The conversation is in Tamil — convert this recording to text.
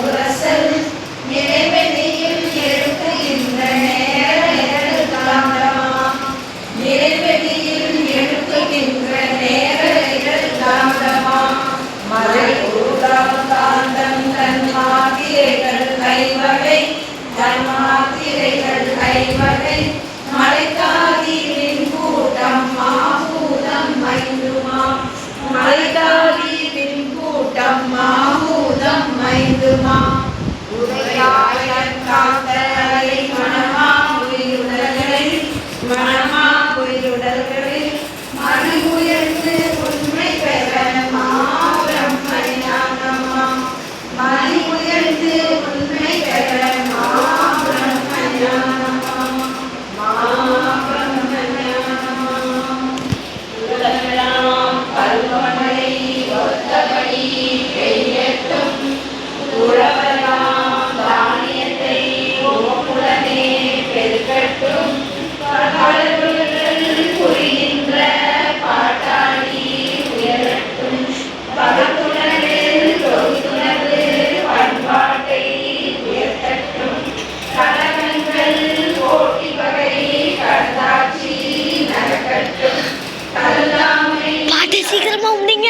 உரசல் நிறைவெளியில் எழுப்புகின்ற நேர தாண்டவம் நிறைவெளியில் எழுப்புகின்ற நேர தாண்டவம் மலை ஊடாம் தாண்டம் தன் மாதிரைகள் கைவகை மலைக்காதீரின் கூட்டம் மாபூதம் மைந்துமா மலைக்காதீரின் கூட்டம் மாபூதம் மைந்துமா உதயாயன் காத்தலை மனமா உயிருடல்களில் மனு உயர்ந்து உண்மை பெற மாபிரம்மஞானமா மனு உயர்ந்து உண்மை பெற பாட்டு சீக்கிரமா முடிங்க.